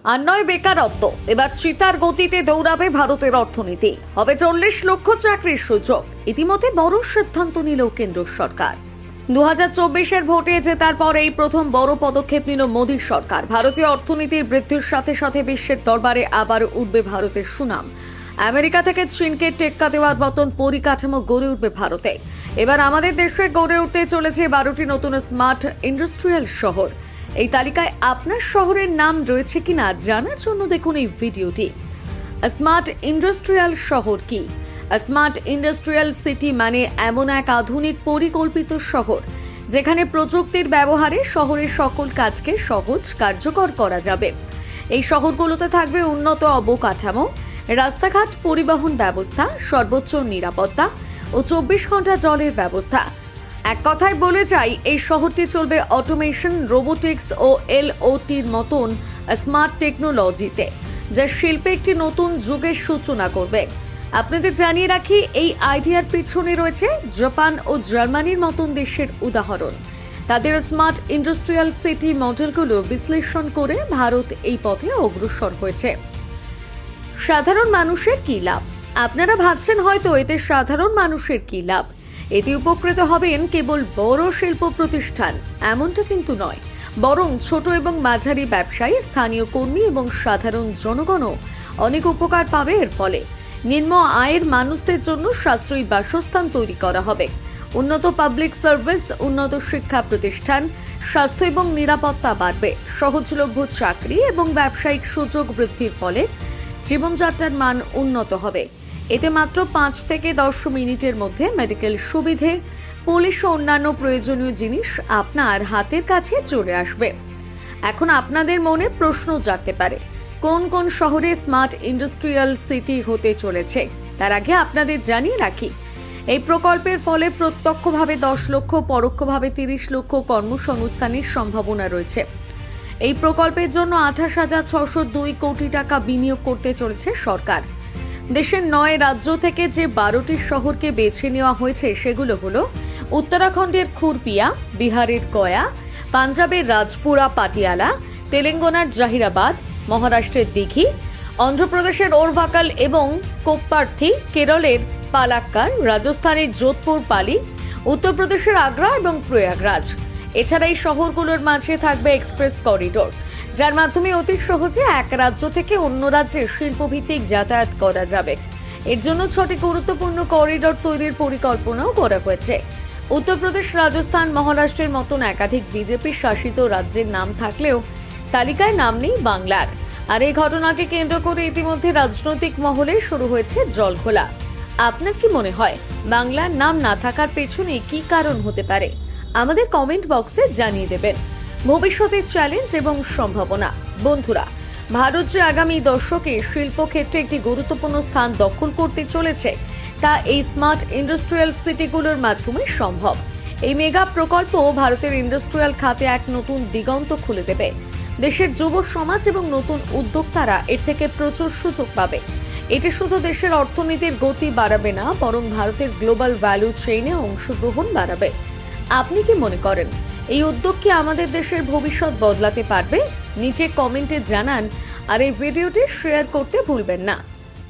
আর নয় বেকারত্ব। এবার চিতার গতিতে দৌড়াবে ভারতের অর্থনীতি, হবে 40 লক্ষ চাকরির সুযোগ। ইতিমধ্যে বড় সিদ্ধান্ত নিল কেন্দ্র সরকার। 2024-এর ভোটে জেতার পর এই প্রথম বড় পদক্ষেপ নিল মোদী সরকার। ভারতীয় অর্থনীতির বৃদ্ধির সাথে সাথে বিশ্বের দরবারে আবার উঠবে ভারতের সুনাম। আমেরিকা থেকে চীনকে টেক্কা দেওয়ার মতন পরিকাঠামো গড়ে উঠবে ভারতে। এবার আমাদের দেশে গড়ে উঠতে চলেছে 12টি নতুন স্মার্ট ইন্ডাস্ট্রিয়াল শহর। এই তালিকায় আপনার শহরের নাম রয়েছে কিনা জানার জন্য দেখুন এই ভিডিওটি। স্মার্ট ইন্ডাস্ট্রিয়াল শহর কি? স্মার্ট ইন্ডাস্ট্রিয়াল সিটি মানে এমন এক আধুনিক পরিকল্পিত শহর যেখানে প্রযুক্তির ব্যবহারে শহরের সকল কাজকে সহজ কার্যকর করা যাবে। এই শহরগুলোতে থাকবে উন্নত অবকাঠামো, রাস্তাঘাট, পরিবহন ব্যবস্থা, সর্বোচ্চ নিরাপত্তা ও 24 ঘন্টা জলের ব্যবস্থা। এক কথায় বলে যাই, এই শহরটি চলবে অটোমেশন, রোবোটিক্স ও এলওটির মতন স্মার্ট টেকনোলজিতে, যা শিল্পে একটি নতুন যুগের সূচনা করবে। আপনাদের জানিয়ে রাখি, এই আইডিয়ার পিছনে রয়েছে জাপান ও জার্মানির মতন দেশের উদাহরণ। তাদের স্মার্ট ইন্ডাস্ট্রিয়াল সিটি মডেলগুলো বিশ্লেষণ করে ভারত এই পথে অগ্রসর হয়েছে। সাধারণ মানুষের কি লাভ? আপনারা ভাবছেন হয়তো এতে সাধারণ মানুষের কি লাভ, এতে উপকৃত হবেন কেবল বড় শিল্প প্রতিষ্ঠান, এমনটা কিন্তু নয়। বরং ছোট এবং মাঝারি ব্যবসায়ী, স্থানীয় কর্মী এবং সাধারণ জনগণও অনেক উপকার পাবে এর ফলে। নিম্ন আয়ের মানুষদের জন্য সাশ্রয়ী বাসস্থান তৈরি করা হবে, উন্নত পাবলিক সার্ভিস, উন্নত শিক্ষা প্রতিষ্ঠান, স্বাস্থ্য এবং নিরাপত্তা বাড়বে, সহজলভ্য চাকরি এবং ব্যবসায়িক সুযোগ বৃদ্ধির ফলে জীবনযাত্রার মান উন্নত হবে। এতে মাত্র 5 থেকে 10 মিনিটের মধ্যে মেডিকেল সুবিধে, পুলিশ ও অন্যান্য প্রয়োজনীয় জিনিস আপনার হাতের কাছে চলে আসবে। এখন আপনাদের মনে প্রশ্ন জাগতে পারে, কোন কোন শহরে স্মার্ট ইন্ডাস্ট্রিয়াল সিটি হতে চলেছে? তার আগে আপনাদের জানিয়ে রাখি, এই প্রকল্পের ফলে প্রত্যক্ষভাবে 10 লক্ষ, পরোক্ষভাবে 30 লক্ষ কর্মসংস্থানের সম্ভাবনা রয়েছে। এই প্রকল্পের জন্য 28,602 কোটি টাকা বিনিয়োগ করতে চলেছে সরকার। দেশের 9 রাজ্য থেকে যে 12টি শহরকে বেছে নেওয়া হয়েছে সেগুলো হলো উত্তরাখণ্ডের খুরপিয়া, বিহারের গয়া, পাঞ্জাবের রাজপুরা পাটিয়ালা, তেলেঙ্গানার জাহিরাবাদ, মহারাষ্ট্রের দিঘি, অন্ধ্রপ্রদেশের ওরভাকাল এবং কোপ্পার্থী, কেরলের পালাক্কার, রাজস্থানের যোধপুর পালি, উত্তরপ্রদেশের আগ্রা এবং প্রয়াগরাজ। এছাড়া এই শহরগুলোর মাঝে থাকবে এক্সপ্রেস করিডোর, যার মাধ্যমে অতি সহজে এক রাজ্য থেকে অন্য রাজ্যে শিল্পভিত্তিক যাতায়াত করা যাবে। এর জন্য 6টি গুরুত্বপূর্ণ করিডোর তৈরির পরিকল্পনাও করা হয়েছে। উত্তরপ্রদেশ, রাজস্থান, মহারাষ্ট্রের মতন একাধিক বিজেপি শাসিত রাজ্যের নাম থাকলেও তালিকায় নাম নেই বাংলার। আর এই ঘটনাকে কেন্দ্র করে ইতিমধ্যে রাজনৈতিক মহলে শুরু হয়েছে জলঘোলা। আপনার কি মনে হয়, বাংলার নাম না থাকার পেছনে কি কারণ হতে পারে? আমাদের কমেন্ট বক্সে জানিয়ে দেবেন। ভবিষ্যতের চ্যালেঞ্জ এবং সম্ভাবনা। বন্ধুরা, ভারত যে আগামী দশকে শিল্পক্ষেত্রে একটি গুরুত্বপূর্ণ স্থান দখল করতে চলেছে, তা এই স্মার্ট ইন্ডাস্ট্রিয়াল সিটিগুলোর মাধ্যমে সম্ভব। এই মেগা প্রকল্প ভারতের ইন্ডাস্ট্রিয়াল খাতে এক নতুন দিগন্ত খুলে দেবে। দেশের যুব সমাজ এবং নতুন উদ্যোক্তারা এর থেকে প্রচুর সুযোগ পাবে। এটি শুধু দেশের অর্থনীতির গতি বাড়াবে না, বরং ভারতের গ্লোবাল ভ্যালু চেইনে অংশগ্রহণ বাড়াবে। আপনি কি মনে করেন, এই উদ্যোগ কি আমাদের দেশের ভবিষ্যৎ বদলাতে পারবে? নিচে কমেন্টে জানান, আর এই ভিডিওটি শেয়ার করতে ভুলবেন না।